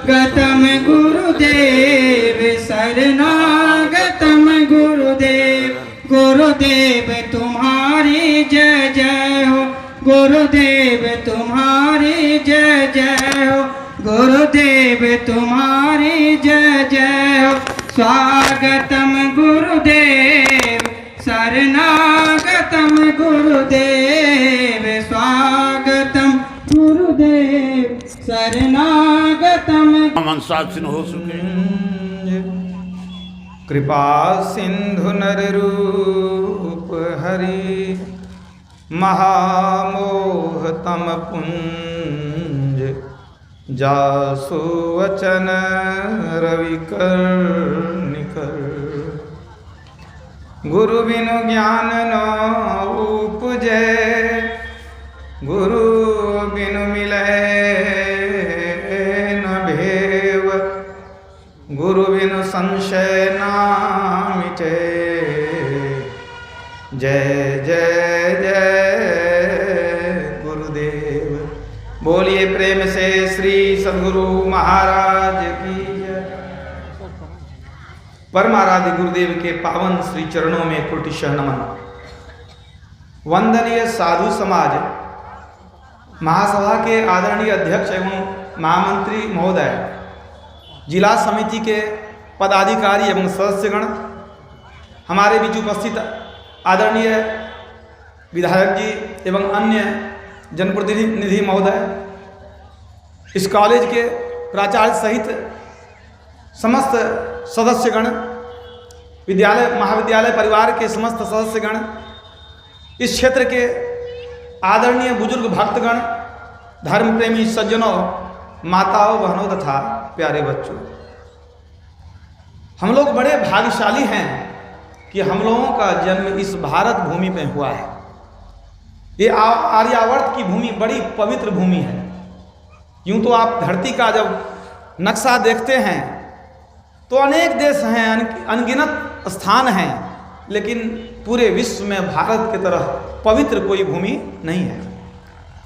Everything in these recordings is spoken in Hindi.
गतम गुरुदेव शरणागतम गुरुदेव। गुरुदेव तुम्हारी जय जय हो, गुरुदेव तुम्हारी जय जय हो, गुरुदेव तुम्हारी जय जय हो। स्वागतम गुरुदेव शरणागतम गुरुदेव, स्वागतम गुरुदेव शरणागतम। मनसाक्षिण हो सके। कृपा सिंधु नर रूप हरि, महामोह तम पुंज। जासु वचन रवि कर निकर, गुरु बिनु ज्ञान न उपजे। गुरु बिनु मिले न भेव, गुरु बिनु संशय ना मिटे। जय जय जय गुरुदेव। बोलिए प्रेम से श्री सद्गुरु महाराज की जय। परमाराध्य गुरुदेव के पावन श्री चरणों में कोटिशः नमन। वंदनीय साधु समाज, महासभा के आदरणीय अध्यक्ष एवं महामंत्री महोदय, जिला समिति के पदाधिकारी एवं सदस्यगण, हमारे बीच उपस्थित आदरणीय विधायक जी एवं अन्य जनप्रतिनिधि महोदय, इस कॉलेज के प्राचार्य सहित समस्त सदस्यगण, विद्यालय महाविद्यालय परिवार के समस्त सदस्यगण, इस क्षेत्र के आदरणीय बुजुर्ग भक्तगण, धर्म प्रेमी सज्जनों, माताओं बहनों तथा प्यारे बच्चों, हम लोग बड़े भाग्यशाली हैं कि हम लोगों का जन्म इस भारत भूमि में हुआ है। ये आर्यावर्त की भूमि बड़ी पवित्र भूमि है। यूं तो आप धरती का जब नक्शा देखते हैं तो अनेक देश हैं, अनगिनत स्थान हैं, लेकिन पूरे विश्व में भारत की तरह पवित्र कोई भूमि नहीं है।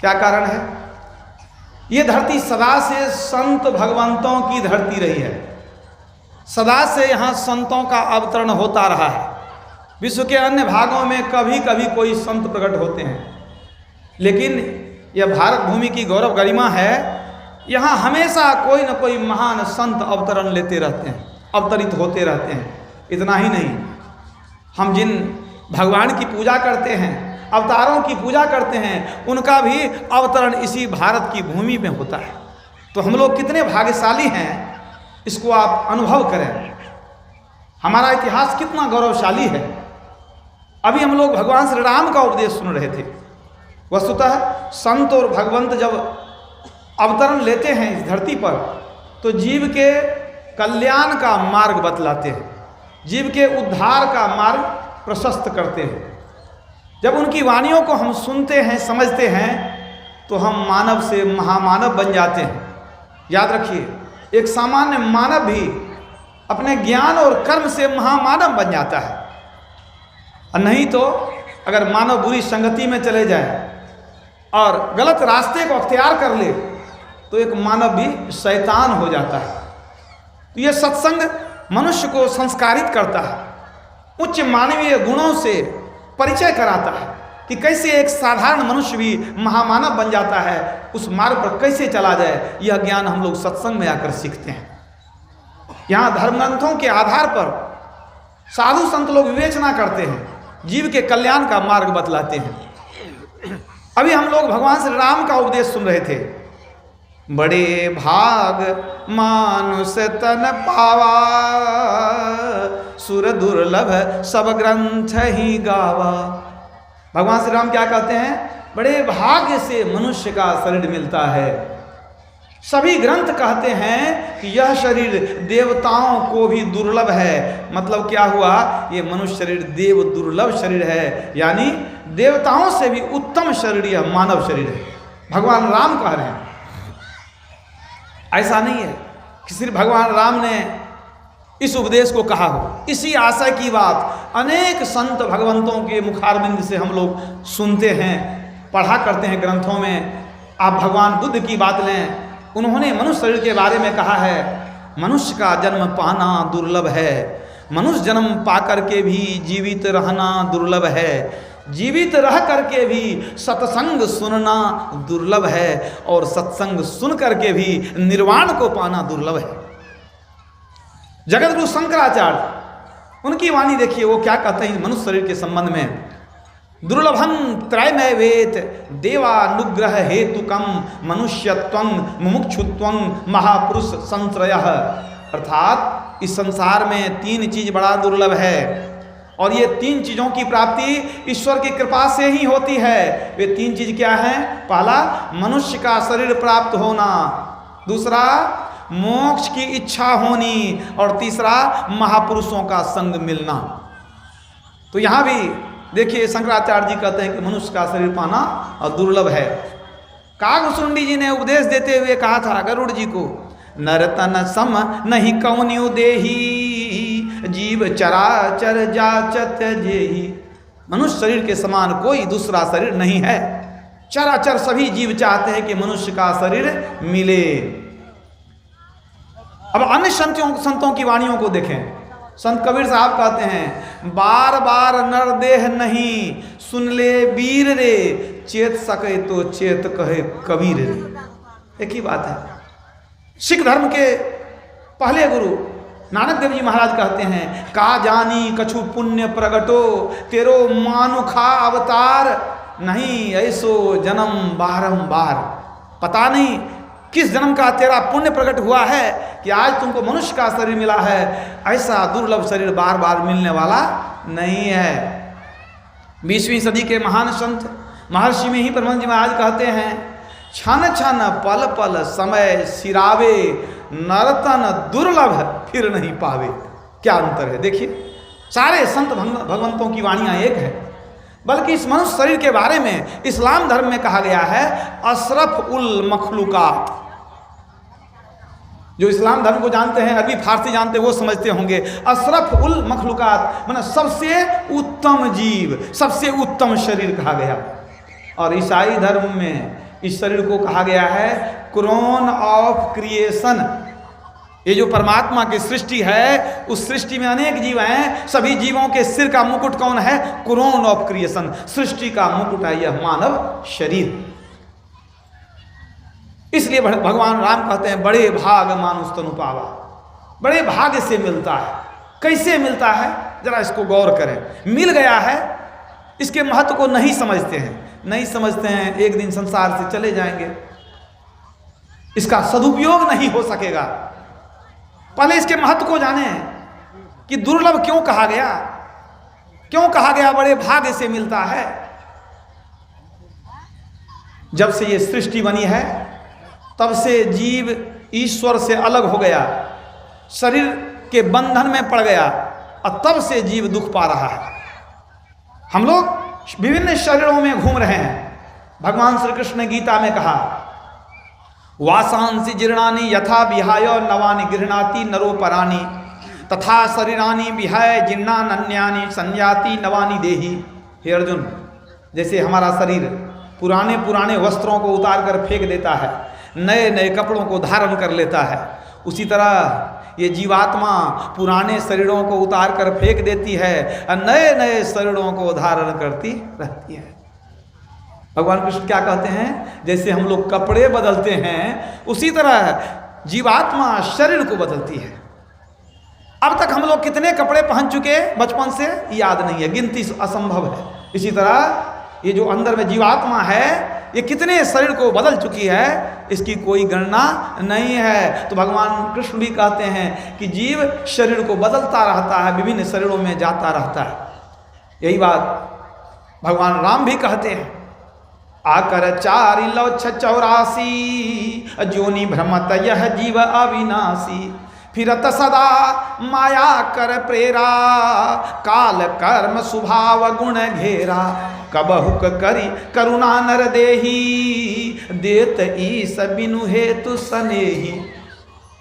क्या कारण है? ये धरती सदा से संत भगवंतों की धरती रही है। सदा से यहाँ संतों का अवतरण होता रहा है। विश्व के अन्य भागों में कभी कभी कोई संत प्रकट होते हैं, लेकिन यह भारत भूमि की गौरव गरिमा है। यहाँ हमेशा कोई न कोई महान संत अवतरण लेते रहते हैं, अवतरित होते रहते हैं। इतना ही नहीं, हम जिन भगवान की पूजा करते हैं, अवतारों की पूजा करते हैं, उनका भी अवतरण इसी भारत की भूमि में होता है। तो हम लोग कितने भाग्यशाली हैं, इसको आप अनुभव करें। हमारा इतिहास कितना गौरवशाली है। अभी हम लोग भगवान श्री राम का उपदेश सुन रहे थे। वस्तुतः संत और भगवंत जब अवतरण लेते हैं इस धरती पर, तो जीव के कल्याण का मार्ग बतलाते हैं, जीव के उद्धार का मार्ग प्रशस्त करते हैं। जब उनकी वाणियों को हम सुनते हैं, समझते हैं, तो हम मानव से महामानव बन जाते हैं। याद रखिए, एक सामान्य मानव भी अपने ज्ञान और कर्म से महामानव बन जाता है। और नहीं तो अगर मानव बुरी संगति में चले जाए और गलत रास्ते को अख्तियार कर ले, तो एक मानव भी शैतान हो जाता है। तो यह सत्संग मनुष्य को संस्कारित करता है, उच्च मानवीय गुणों से परिचय कराता है कि कैसे एक साधारण मनुष्य भी महामानव बन जाता है, उस मार्ग पर कैसे चला जाए। यह ज्ञान हम लोग सत्संग में आकर सीखते हैं। यहाँ धर्मग्रंथों के आधार पर साधु संत लोग विवेचना करते हैं, जीव के कल्याण का मार्ग बतलाते हैं। अभी हम लोग भगवान श्री राम का उपदेश सुन रहे थे। बड़े भाग मानुष तन पावा, सुर दुर्लभ सब ग्रंथ ही गावा। भगवान श्री राम क्या कहते हैं? बड़े भाग्य से मनुष्य का शरीर मिलता है। सभी ग्रंथ कहते हैं कि यह शरीर देवताओं को भी दुर्लभ है। मतलब क्या हुआ? ये मनुष्य शरीर देव दुर्लभ शरीर है, यानी देवताओं से भी उत्तम शरीर यह मानव शरीर है। भगवान राम कह रहे हैं। ऐसा नहीं है कि सिर्फ भगवान राम ने इस उपदेश को कहा हो। इसी आशय की बात अनेक संत भगवंतों के मुखारबिंद से हम लोग सुनते हैं, पढ़ा करते हैं ग्रंथों में। आप भगवान बुद्ध की बात लें, उन्होंने मनुष्य शरीर के बारे में कहा है, मनुष्य का जन्म पाना दुर्लभ है, मनुष्य जन्म पाकर के भी जीवित रहना दुर्लभ है, जीवित रह करके भी सत्संग सुनना दुर्लभ है, और सत्संग सुन करके भी निर्वाण को पाना दुर्लभ है। जगतगुरु शंकराचार्य, उनकी वाणी देखिए, वो क्या कहते हैं मनुष्य शरीर के संबंध में। दुर्लभं त्रयमय वेद देवानुग्रह हेतुकम मनुष्यत्वं मुमुक्षुत्वं महापुरुष संश्रयः। अर्थात इस संसार में 3 चीज बड़ा दुर्लभ है, और ये 3 चीजों की प्राप्ति ईश्वर की कृपा से ही होती है। वे 3 चीज क्या हैं? पहला, मनुष्य का शरीर प्राप्त होना, दूसरा मोक्ष की इच्छा होनी, और तीसरा महापुरुषों का संग मिलना। तो यहां भी देखिए शंकराचार्य जी कहते हैं कि मनुष्य का शरीर पाना और दुर्लभ है। कागभूषुंडी जी ने उपदेश देते हुए कहा था गरुड़ जी को, नरतन सम नहीं कौन्यु देही जीव चराचर जाचत जेही। मनुष्य शरीर के समान कोई दूसरा शरीर नहीं है। चराचर सभी जीव चाहते हैं कि मनुष्य का शरीर मिले। अब अन्य संतों की वाणियों को देखें। संत कबीर साहब कहते हैं, बार बार नर देह नहीं सुन ले वीर रे, चेत सके तो चेत कहे कबीर रे। एक ही बात है। सिख धर्म के पहले गुरु नानक देव जी महाराज कहते हैं, का जानी कछु पुण्य प्रगटो तेरो मानुखा अवतार, नहीं ऐसो जन्म बारंबार। पता नहीं किस जन्म का तेरा पुण्य प्रकट हुआ है कि आज तुमको मनुष्य का शरीर मिला है। ऐसा दुर्लभ शरीर बार बार मिलने वाला नहीं है। 20वीं सदी के महान संत महर्षि में ही परमानंद जी महाराज कहते हैं, क्षण क्षण पल पल समय सिरावे, नरतन दुर्लभ फिर नहीं पावे। क्या अंतर है देखिए। सारे संत भगवंतों की वाणियां एक है, बल्कि इस मनुष्य शरीर के बारे में इस्लाम धर्म में कहा गया है अशरफ उल मखलूकात। जो इस्लाम धर्म को जानते हैं, अरबी फारसी जानते हैं, वो समझते होंगे अशरफ उल मखलूकात मतलब सबसे उत्तम जीव, सबसे उत्तम शरीर कहा गया। और ईसाई धर्म में इस शरीर को कहा गया है क्रोन ऑफ क्रिएशन। ये जो परमात्मा की सृष्टि है, उस सृष्टि में अनेक जीव हैं, सभी जीवों के सिर का मुकुट कौन है? क्रोन ऑफ क्रिएशन, सृष्टि का मुकुट है यह मानव शरीर। इसलिए भगवान राम कहते हैं, बड़े भाग मानुष तनु पावा। बड़े भाग्य से मिलता है। कैसे मिलता है जरा इसको गौर करें। मिल गया है, इसके महत्व को नहीं समझते हैं, नहीं समझते हैं, एक दिन संसार से चले जाएंगे, इसका सदुपयोग नहीं हो सकेगा। पहले इसके महत्व को जाने कि दुर्लभ क्यों कहा गया, क्यों कहा गया बड़े भाग्य से मिलता है। जब से ये सृष्टि बनी है तब से जीव ईश्वर से अलग हो गया, शरीर के बंधन में पड़ गया, और तब से जीव दुख पा रहा है। हम लोग विभिन्न शरीरों में घूम रहे हैं। भगवान श्री कृष्ण ने गीता में कहा, वासांसि जीर्णानि यथा विहाय नवानि गृह्णाति नरो परानि तथा शरीरानि विहाय जीर्णान्यानि संयाति नवानि देहि। हे अर्जुन, जैसे हमारा शरीर पुराने पुराने वस्त्रों को उतार कर फेंक देता है, नए नए कपड़ों को धारण कर लेता है, उसी तरह ये जीवात्मा पुराने शरीरों को उतार कर फेंक देती है और नए नए शरीरों को धारण करती रहती है। भगवान कृष्ण क्या कहते हैं, जैसे हम लोग कपड़े बदलते हैं उसी तरह जीवात्मा शरीर को बदलती है। अब तक हम लोग कितने कपड़े पहन चुके बचपन से याद नहीं है, गिनती असंभव है। इसी तरह ये जो अंदर में जीवात्मा है ये कितने शरीर को बदल चुकी है, इसकी कोई गणना नहीं है। तो भगवान कृष्ण भी कहते हैं कि जीव शरीर को बदलता रहता है, विभिन्न शरीरों में जाता रहता है। यही बात भगवान राम भी कहते हैं, आकर 4 लौछ 84 जोनि भ्रमत यह जीव अविनाशी फिरत सदा माया कर प्रेरा काल कर्म स्वभाव गुण घेरा कबहुक करी करुणा नर देही देत ईस बिनु हेतु सनेही।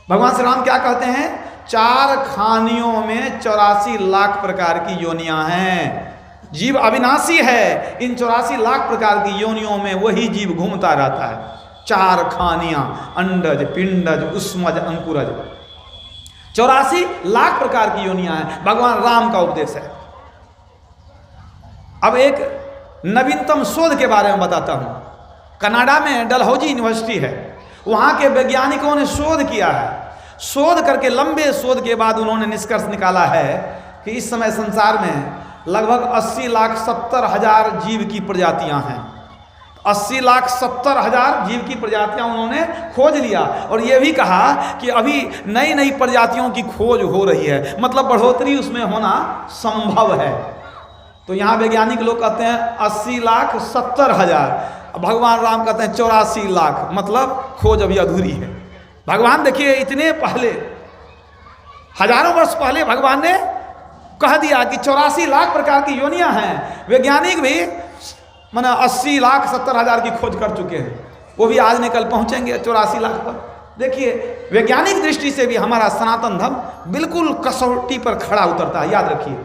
भगवान श्री राम क्या कहते हैं, 4 खानियों में 84 लाख प्रकार की योनियां हैं। जीव अविनाशी है, इन 84 लाख प्रकार की योनियों में वही जीव घूमता रहता है। 4 खानियां, अंडज, पिंडज, उष्मज, अंकुरज, 84 लाख प्रकार की योनियां हैं। भगवान राम का उपदेश है। अब एक नवीनतम शोध के बारे में बताता हूं। कनाडा में डलहौजी यूनिवर्सिटी है, वहां के वैज्ञानिकों ने शोध किया है। शोध करके लंबे शोध के बाद उन्होंने निष्कर्ष निकाला है कि इस समय संसार में लगभग 80,70,000 जीव की प्रजातियां हैं। 80,70,000 जीव की प्रजातियां उन्होंने खोज लिया और यह भी कहा कि अभी नई नई प्रजातियों की खोज हो रही है, मतलब बढ़ोतरी उसमें होना संभव है। तो यहाँ वैज्ञानिक लोग कहते हैं 80,70,000, भगवान राम कहते हैं 84 लाख, मतलब खोज अभी अधूरी है। भगवान देखिए इतने पहले, हजारों वर्ष पहले भगवान ने कह दिया कि 84 लाख प्रकार की योनियां हैं। वैज्ञानिक भी माना 80,70,000 की खोज कर चुके हैं, वो भी आज निकल पहुंचेंगे 84 लाख पर। देखिए वैज्ञानिक दृष्टि से भी हमारा सनातन धर्म बिल्कुल कसौटी पर खड़ा उतरता है, याद रखिए।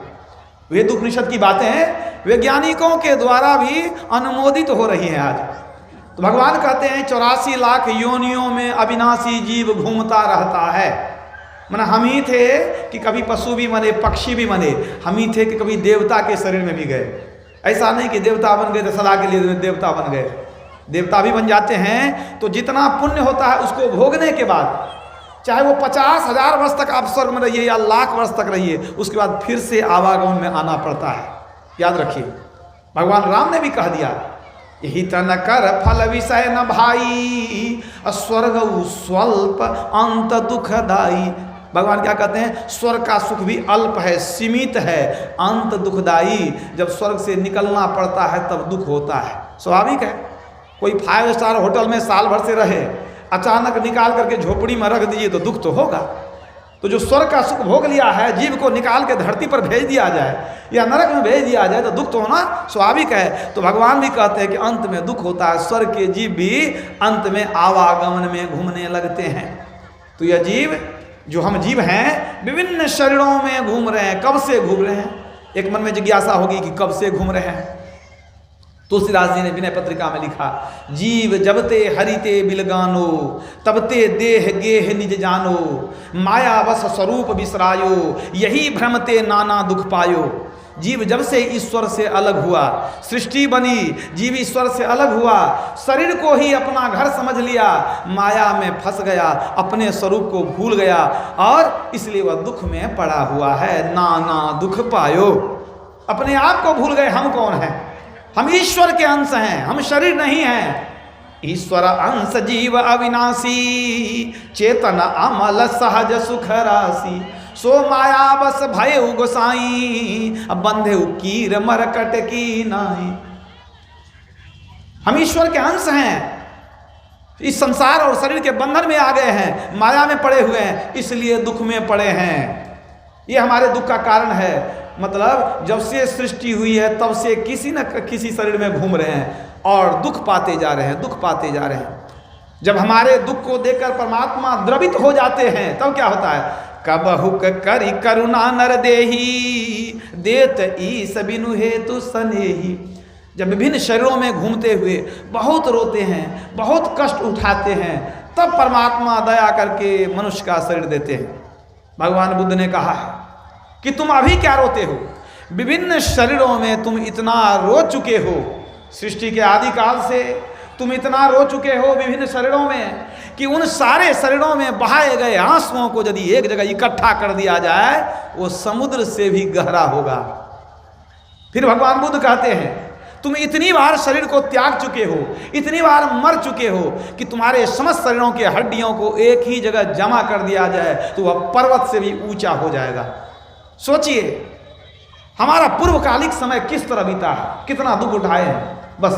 वेद उपनिषद की बातें हैं, वैज्ञानिकों के द्वारा भी अनुमोदित हो रही हैं आज। तो भगवान कहते हैं 84 लाख योनियों में अविनाशी जीव घूमता रहता है। माना हम ही थे कि कभी पशु भी बने, पक्षी भी बने, हम ही थे कि कभी देवता के शरीर में भी गए। ऐसा नहीं कि देवता बन गए तो सदा के लिए देवता बन गए। देवता भी बन जाते हैं तो जितना पुण्य होता है उसको भोगने के बाद, चाहे वो 50,000 वर्ष तक आप स्वर्ग में रहिए या लाख वर्ष तक रहिए, उसके बाद फिर से आवागमन में आना पड़ता है। याद रखिए भगवान राम ने भी कह दिया, यही तन कर फल विषय न भाई, स्वर्ग स्वल्प अंत दुखदाई। भगवान क्या कहते हैं, स्वर्ग का सुख भी अल्प है, सीमित है, अंत दुखदाई। जब स्वर्ग से निकलना पड़ता है तब दुख होता है, स्वाभाविक है। कोई 5 स्टार होटल में साल भर से रहे, अचानक निकाल करके झोपड़ी में रख दीजिए तो दुख तो होगा। तो जो स्वर्ग का सुख भोग लिया है, जीव को निकाल के धरती पर भेज दिया जाए या नरक में भेज दिया जाए तो दुख तो होना स्वाभाविक है। तो भगवान भी कहते हैं कि अंत में दुख होता है। स्वर्ग के जीव भी अंत में आवागमन में घूमने लगते हैं। तो यह जीव, जो हम जीव हैं, विभिन्न शरीरों में घूम रहे हैं। कब से घूम रहे हैं? एक मन में जिज्ञासा होगी कि कब से घूम रहे हैं। तुलसीदास जी ने विनय पत्रिका में लिखा, जीव जबते हरिते बिलगानो, तबते देह गेह निज जानो, माया बस स्वरूप बिसरायो, यही भ्रमते नाना दुख पायो। जीव जब से ईश्वर से अलग हुआ, सृष्टि बनी, जीव ईश्वर से अलग हुआ, शरीर को ही अपना घर समझ लिया, माया में फंस गया, अपने स्वरूप को भूल गया और इसलिए वह दुख में पड़ा हुआ है। नाना दुख पायो, अपने आप को भूल गए। हम कौन हैं? हम ईश्वर के अंश हैं, हम शरीर नहीं हैं। ईश्वर अंश जीव अविनाशी, चेतन अमल सहज सुख राशि, सो माया बस भय गोसाई, अब बंधे कीर मरकट की नाई। हम ईश्वर के अंश हैं, इस संसार और शरीर के बंधन में आ गए हैं, माया में पड़े हुए हैं, इसलिए दुख में पड़े हैं। ये हमारे दुख का कारण है। मतलब जब से सृष्टि हुई है तब से किसी न किसी शरीर में घूम रहे हैं और दुख पाते जा रहे हैं, दुख पाते जा रहे हैं। जब हमारे दुख को देखकर परमात्मा द्रवित हो जाते हैं तब क्या होता है, कबहुक करि करुणा नर देही, देत ईस बिनु हेतु सनेही। जब विभिन्न शरीरों में घूमते हुए बहुत रोते हैं, बहुत कष्ट उठाते हैं, तब परमात्मा दया करके मनुष्य का शरीर देते हैं। भगवान बुद्ध ने कहा है कि तुम अभी क्या रोते हो, विभिन्न शरीरों में तुम इतना रो चुके हो, सृष्टि के आदि काल से तुम इतना रो चुके हो विभिन्न शरीरों में कि उन सारे शरीरों में बहाए गए आंसुओं को यदि एक जगह इकट्ठा कर दिया जाए वो समुद्र से भी गहरा होगा। फिर भगवान बुद्ध कहते हैं तुम इतनी बार शरीर को त्याग चुके हो, इतनी बार मर चुके हो कि तुम्हारे समस्त शरीरों के हड्डियों को एक ही जगह जमा कर दिया जाए तो वह पर्वत से भी ऊंचा हो जाएगा। सोचिए हमारा पूर्वकालिक समय किस तरह बीता है, कितना दुख उठाए हैं। बस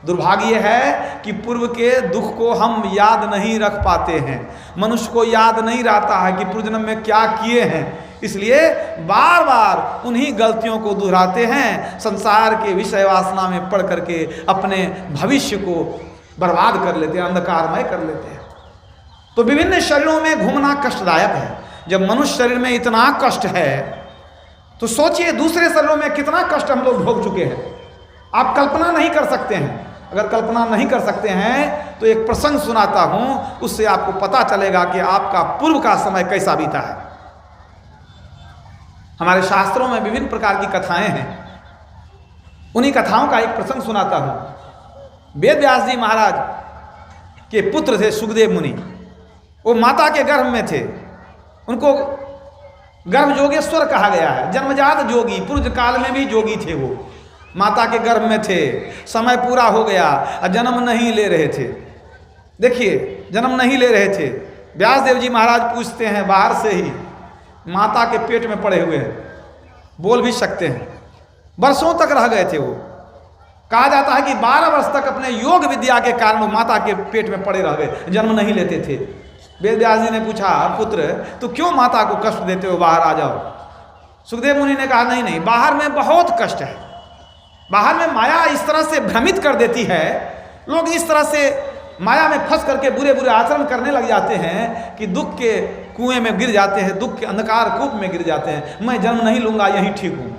दुर्भाग्य है कि पूर्व के दुख को हम याद नहीं रख पाते हैं। मनुष्य को याद नहीं रहता है कि पूर्व जन्म में क्या किए हैं, इसलिए बार बार उन्हीं गलतियों को दोहराते हैं, संसार के विषय वासना में पड़ करके अपने भविष्य को बर्बाद कर लेते हैं, अंधकारमय कर लेते हैं। तो विभिन्न शरीरों में घूमना कष्टदायक है। जब मनुष्य शरीर में इतना कष्ट है तो सोचिए दूसरे शरीरों में कितना कष्ट हम लोग भोग चुके हैं, आप कल्पना नहीं कर सकते हैं। अगर कल्पना नहीं कर सकते हैं तो एक प्रसंग सुनाता हूं, उससे आपको पता चलेगा कि आपका पूर्व का समय कैसा बीता है। हमारे शास्त्रों में विभिन्न प्रकार की कथाएं हैं, उन्हीं कथाओं का एक प्रसंग सुनाता हूं। वेद व्यास जी महाराज के पुत्र थे सुखदेव मुनि। वो माता के गर्भ में थे, उनको गर्भ जोगेश्वर कहा गया है, जन्मजात जोगी, पूर्व काल में भी जोगी थे। वो माता के गर्भ में थे, समय पूरा हो गया और जन्म नहीं ले रहे थे। देखिए, जन्म नहीं ले रहे थे। व्यास देव जी महाराज पूछते हैं, बाहर से ही माता के पेट में पड़े हुए हैं, बोल भी सकते हैं, वर्षों तक रह गए थे। वो कहा जाता है कि 12 वर्ष तक अपने योग विद्या के कारण वो माता के पेट में पड़े रह गए, जन्म नहीं लेते थे। वेद व्यास जी ने पूछा, पुत्र तो क्यों माता को कष्ट देते हो, बाहर आ जाओ। सुखदेव मुनि ने कहा, नहीं नहीं, बाहर में बहुत कष्ट है। बाहर में माया इस तरह से भ्रमित कर देती है, लोग इस तरह से माया में फंस करके बुरे बुरे आचरण करने लग जाते हैं कि दुख के कुएं में गिर जाते हैं, दुख के अंधकार कूप में गिर जाते हैं। मैं जन्म नहीं लूंगा, यहीं ठीक हूँ।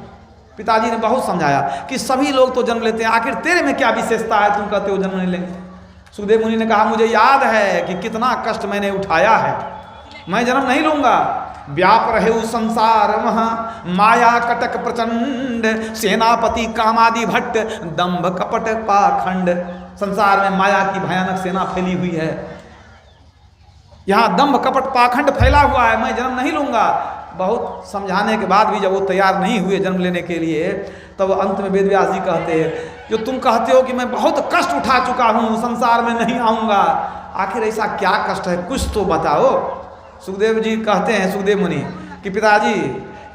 पिताजी ने बहुत समझाया कि सभी लोग तो जन्म लेते हैं, आखिर तेरे में क्या विशेषता है, तुम कहते हो जन्म नहीं लेंगे। सुखदेव मुनि ने कहा, मुझे याद है कि कितना कष्ट मैंने उठाया है, मैं जन्म नहीं लूंगा। व्याप रहे संसार महा माया कटक प्रचंड, सेनापति कामादि भट्ट दंभ कपट पाखंड। संसार में माया की भयानक सेना फैली हुई है, यहाँ दंभ कपट पाखंड फैला हुआ है, मैं जन्म नहीं लूंगा। बहुत समझाने के बाद भी जब वो तैयार नहीं हुए जन्म लेने के लिए, तब अंत में वेद व्यास जी कहते हैं, जो तुम कहते हो कि मैं बहुत कष्ट उठा चुका हूँ, संसार में नहीं आऊँगा, आखिर ऐसा क्या कष्ट है, कुछ तो बताओ। सुखदेव जी कहते हैं, सुखदेव मुनि, कि पिताजी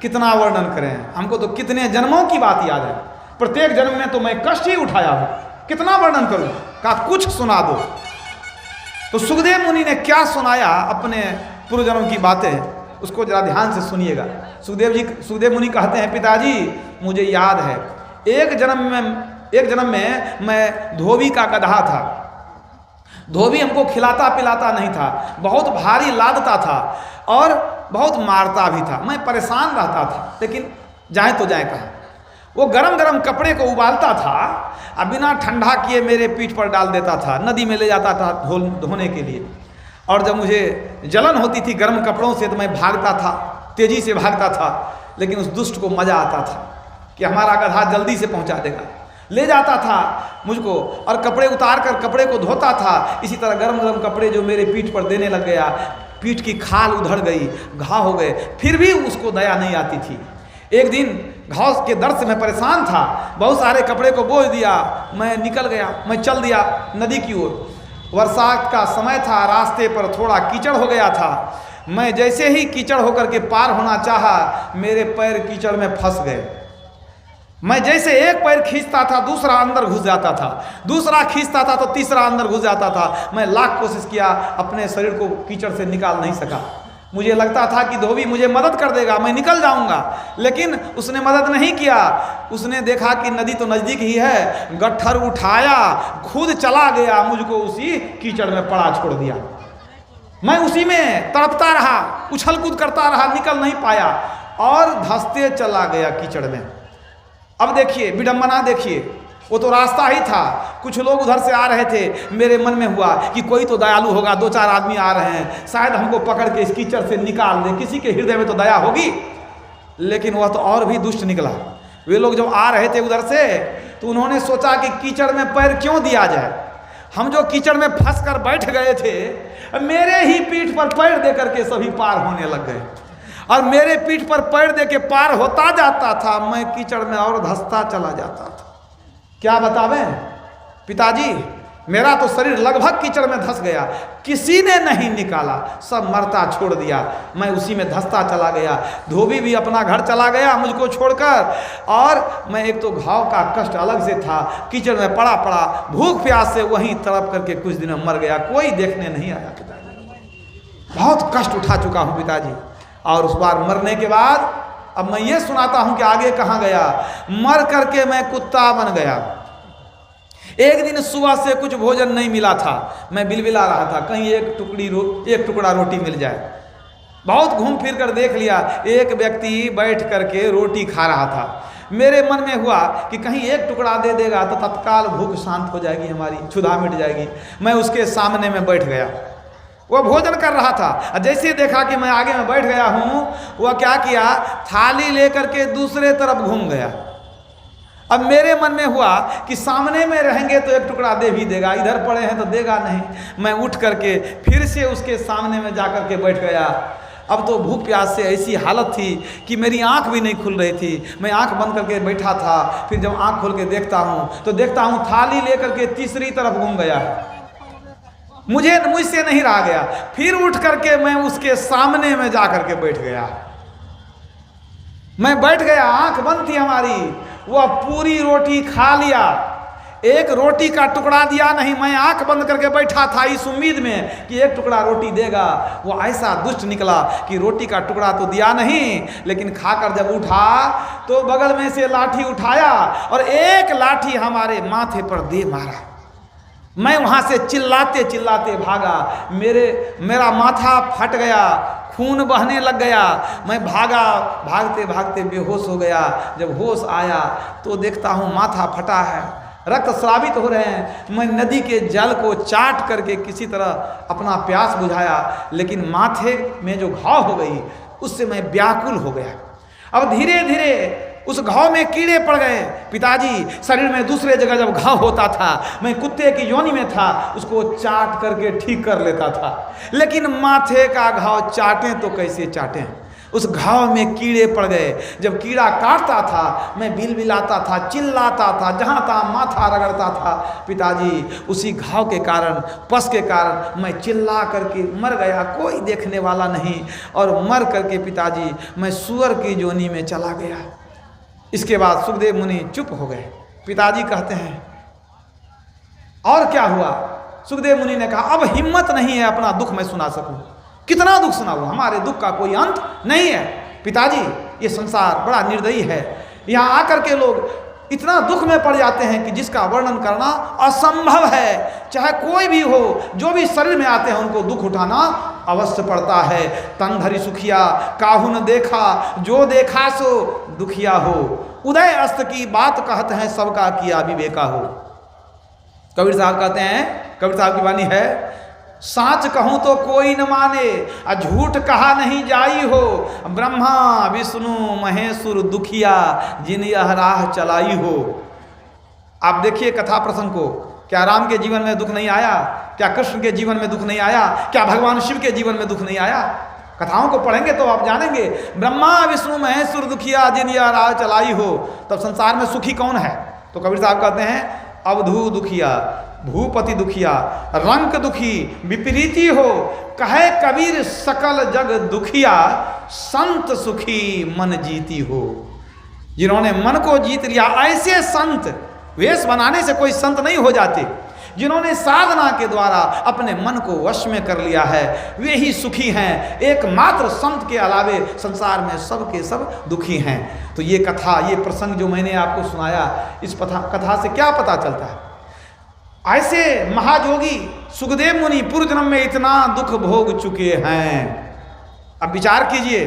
कितना वर्णन करें, हमको तो कितने जन्मों की बात याद है, प्रत्येक जन्म में तो मैं कष्ट ही उठाया हूँ, कितना वर्णन करूँ। कहा, कुछ सुना दो। तो सुखदेव मुनि ने क्या सुनाया अपने पूर्व जन्म की बातें, उसको जरा ध्यान से सुनिएगा। सुखदेव मुनि कहते हैं, पिताजी मुझे याद है, एक जन्म में मैं धोबी का गधा था। धोबी हमको खिलाता पिलाता नहीं था, बहुत भारी लादता था और बहुत मारता भी था। मैं परेशान रहता था, लेकिन जाए तो जाए कहाँ। वो गरम गरम कपड़े को उबालता था और बिना ठंडा किए मेरे पीठ पर डाल देता था, नदी में ले जाता था धोने के लिए। और जब मुझे जलन होती थी गर्म कपड़ों से तो मैं भागता था, तेजी से भागता था, लेकिन उस दुष्ट को मज़ा आता था कि हमारा गधा जल्दी से पहुंचा देगा। ले जाता था मुझको और कपड़े उतार कर कपड़े को धोता था। इसी तरह गरम गरम कपड़े जो मेरे पीठ पर देने लग गया, पीठ की खाल उधड़ गई, घाव हो गए, फिर भी उसको दया नहीं आती थी। एक दिन घाव के दर्द से मैं परेशान था, बहुत सारे कपड़े को बोझ दिया, मैं निकल गया, मैं चल दिया नदी की ओर। वर्षा का समय था, रास्ते पर थोड़ा कीचड़ हो गया था। मैं जैसे ही कीचड़ होकर के पार होना चाहा, मेरे पैर कीचड़ में फंस गए। मैं जैसे एक पैर खींचता था दूसरा अंदर घुस जाता था, दूसरा खींचता था तो तीसरा अंदर घुस जाता था। मैं लाख कोशिश किया, अपने शरीर को कीचड़ से निकाल नहीं सका। मुझे लगता था कि धोबी मुझे मदद कर देगा, मैं निकल जाऊंगा, लेकिन उसने मदद नहीं किया। उसने देखा कि नदी तो नज़दीक ही है, गट्ठर उठाया, खुद चला गया, मुझको उसी कीचड़ में पड़ा छोड़ दिया। मैं उसी में तड़पता रहा, उछल कूद करता रहा, निकल नहीं पाया और धंसते चला गया कीचड़ में। अब देखिए विडंबना, देखिए वो तो रास्ता ही था, कुछ लोग उधर से आ रहे थे। मेरे मन में हुआ कि कोई तो दयालु होगा, 2-4 आदमी आ रहे हैं, शायद हमको पकड़ के इस कीचड़ से निकाल दे, किसी के हृदय में तो दया होगी। लेकिन वह तो और भी दुष्ट निकला। वे लोग जब आ रहे थे उधर से तो उन्होंने सोचा कि कीचड़ में पैर क्यों दिया जाए। हम जो कीचड़ में फंस कर बैठ गए थे, मेरे ही पीठ पर पैर दे करके सभी पार होने लग गए और मेरे पीठ पर पैर दे के पार होता जाता था, मैं कीचड़ में और धंसता चला जाता था। क्या बतावें पिताजी, मेरा तो शरीर लगभग कीचड़ में धंस गया, किसी ने नहीं निकाला, सब मरता छोड़ दिया, मैं उसी में धंसता चला गया। धोबी भी अपना घर चला गया मुझको छोड़कर, और मैं एक तो घाव का कष्ट अलग से था, कीचड़ में पड़ा पड़ा भूख प्यास से वहीं तड़प करके कुछ दिन में मर गया, कोई देखने नहीं आया। पिताजी बहुत कष्ट उठा चुका हूँ पिताजी। और उस बार मरने के बाद अब मैं ये सुनाता हूं कि आगे कहां गया। मर करके मैं कुत्ता बन गया। एक दिन सुबह से कुछ भोजन नहीं मिला था, मैं बिलबिला रहा था, कहीं एक टुकड़ा रोटी मिल जाए। बहुत घूम फिर कर देख लिया, एक व्यक्ति बैठ करके रोटी खा रहा था। मेरे मन में हुआ कि कहीं एक टुकड़ा दे देगा तो तत्काल भूख शांत हो जाएगी, हमारी क्षुधा मिट जाएगी। मैं उसके सामने में बैठ गया। वह भोजन कर रहा था। जैसे देखा कि मैं आगे में बैठ गया हूँ, वह क्या किया, थाली लेकर के दूसरे तरफ घूम गया। अब मेरे मन में हुआ कि सामने में रहेंगे तो एक टुकड़ा दे भी देगा, इधर पड़े हैं तो देगा नहीं। मैं उठ करके फिर से उसके सामने में जा कर के बैठ गया। अब तो भूख प्यास से ऐसी हालत थी कि मेरी आंख भी नहीं खुल रही थी। मैं आंख बंद करके बैठा था। फिर जब आंख खोल के देखता हूँ तो देखता हूँ थाली लेकर के तीसरी तरफ घूम गया है। मुझसे नहीं रहा गया। फिर उठ करके मैं उसके सामने में जा करके बैठ गया। मैं बैठ गया, आंख बंद थी हमारी। वह पूरी रोटी खा लिया, एक रोटी का टुकड़ा दिया नहीं। मैं आंख बंद करके बैठा था इस उम्मीद में कि एक टुकड़ा रोटी देगा। वो ऐसा दुष्ट निकला कि रोटी का टुकड़ा तो दिया नहीं, लेकिन खाकर जब उठा तो बगल में से लाठी उठाया और एक लाठी हमारे माथे पर दे मारा। मैं वहां से चिल्लाते चिल्लाते भागा। मेरा माथा फट गया, खून बहने लग गया। मैं भागा, भागते भागते बेहोश हो गया। जब होश आया तो देखता हूँ माथा फटा है, रक्त स्रावित हो रहे हैं। मैं नदी के जल को चाट करके किसी तरह अपना प्यास बुझाया, लेकिन माथे में जो घाव हो गई उससे मैं व्याकुल हो गया। अब धीरे धीरे उस घाव में कीड़े पड़ गए। पिताजी शरीर में दूसरे जगह जब घाव होता था, मैं कुत्ते की योनि में था, उसको चाट करके ठीक कर लेता था। लेकिन माथे का घाव चाटें तो कैसे चाटें, उस घाव में कीड़े पड़ गए। जब कीड़ा काटता था मैं बिलबिलाता था, चिल्लाता था, जहाँ तहाँ माथा रगड़ता था। पिताजी उसी घाव के कारण, पस के कारण मैं चिल्ला करके मर गया, कोई देखने वाला नहीं। और मर करके पिताजी मैं सूअर की योनि में चला गया। इसके बाद सुखदेव मुनि चुप हो गए। पिताजी कहते हैं और क्या हुआ? सुखदेव मुनि ने कहा अब हिम्मत नहीं है अपना दुख मैं सुना सकूं। कितना दुख सुनाऊं, हमारे दुख का कोई अंत नहीं है। पिताजी ये संसार बड़ा निर्दयी है। यहाँ आकर के लोग इतना दुख में पड़ जाते हैं कि जिसका वर्णन करना असंभव है। चाहे कोई भी हो, जो भी शरीर में आते हैं उनको दुख उठाना अवश्य पड़ता है। तन धरि सुखिया काहू न देखा, जो देखा सो दुखिया हो। उदय अस्त की बात कहते हैं, सबका किया विवेका हो। कबीर साहब कहते हैं, कबीर साहब की वाणी है, साच कहूं तो कोई न माने, झूठ कहा नहीं जाई हो। ब्रह्मा विष्णु महेश्वर दुखिया, जिन यह राह चलाई हो। आप देखिए कथा प्रसंग को, क्या राम के जीवन में दुख नहीं आया? क्या कृष्ण के जीवन में दुख नहीं आया? क्या भगवान शिव के जीवन में दुख नहीं आया? कथाओं को पढ़ेंगे तो आप जानेंगे। ब्रह्मा विष्णु महेश्वर दुखिया, जिन यह राह चलाई हो। तब संसार में सुखी कौन है? तो कबीर साहब कहते हैं अवधू दुखिया, भूपति दुखिया, रंक दुखी, विपरीति हो। कहे कबीर सकल जग दुखिया, संत सुखी मन जीती हो। जिन्होंने मन को जीत लिया, ऐसे संत, वेश बनाने से कोई संत नहीं हो जाते। जिन्होंने साधना के द्वारा अपने मन को वश में कर लिया है, वे ही सुखी हैं। एकमात्र संत के अलावे संसार में सब के सब दुखी हैं। तो ये कथा, ये प्रसंग जो मैंने आपको सुनाया, इस कथा से क्या पता चलता है? ऐसे महायोगी सुखदेव मुनि पूर्व जन्म में इतना दुख भोग चुके हैं। अब विचार कीजिए,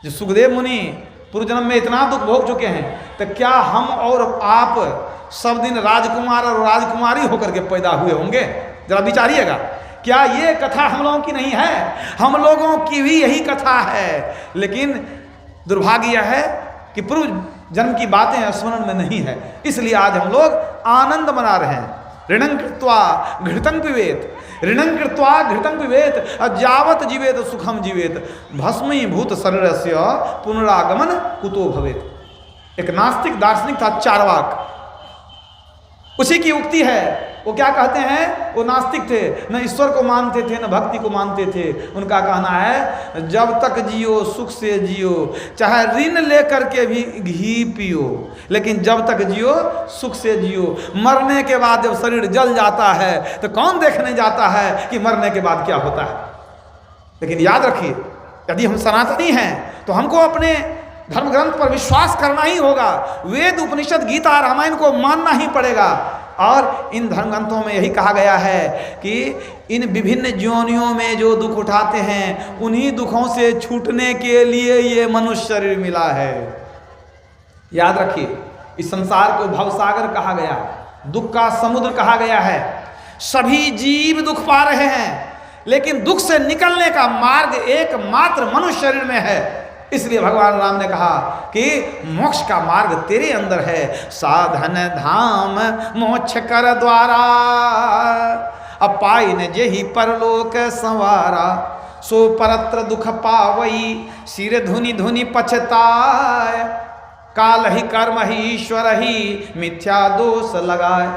जो सुखदेव मुनि पूर्व जन्म में इतना दुख भोग चुके हैं, तो क्या हम और आप सब दिन राजकुमार और राजकुमारी होकर के पैदा हुए होंगे? जरा विचारिएगा, क्या ये कथा हम लोगों की नहीं है? हम लोगों की भी यही कथा है। लेकिन दुर्भाग्य यह है कि पूर्व जन्म की बातें स्मरण में नहीं है, इसलिए आज हम लोग आनंद मना रहे हैं। ऋणं कृत्वा घृतं पिबेत, ऋणं कृत्वा घृतं पिबेत, जावत जीवेत सुखम जीवेत, भस्मीभूत शरीरस्य पुनरागमन कुतो भवेत। एक नास्तिक दार्शनिक था चार्वाक, उसी की उक्ति है। वो क्या कहते हैं? वो नास्तिक थे, न ईश्वर को मानते थे न भक्ति को मानते थे। उनका कहना है जब तक जियो सुख से जियो, चाहे ऋण लेकर के भी घी पियो, लेकिन जब तक जियो सुख से जियो। मरने के बाद जब शरीर जल जाता है तो कौन देखने जाता है कि मरने के बाद क्या होता है? लेकिन याद रखिए, यदि हम सनातनी हैं तो हमको अपने धर्म ग्रंथ पर विश्वास करना ही होगा। वेद उपनिषद गीता रामायण को मानना ही पड़ेगा। और इन धर्म ग्रंथों में यही कहा गया है कि इन विभिन्न योनियों में जो दुख उठाते हैं, उन्हीं दुखों से छूटने के लिए ये मनुष्य शरीर मिला है। याद रखिए, इस संसार को भवसागर कहा गया, दुख का समुद्र कहा गया है। सभी जीव दुख पा रहे हैं, लेकिन दुख से निकलने का मार्ग एकमात्र मनुष्य शरीर में है। इसलिए भगवान राम ने कहा कि मोक्ष का मार्ग तेरे अंदर है। साधन धाम मोक्ष कर द्वारा, अब पाई न जेहि परलोक संवारा। सो परत्र दुख पावई, सिर धुनि धुनि पछताए। काल ही कर्म ही ईश्वर ही, मिथ्या दोष लगाए।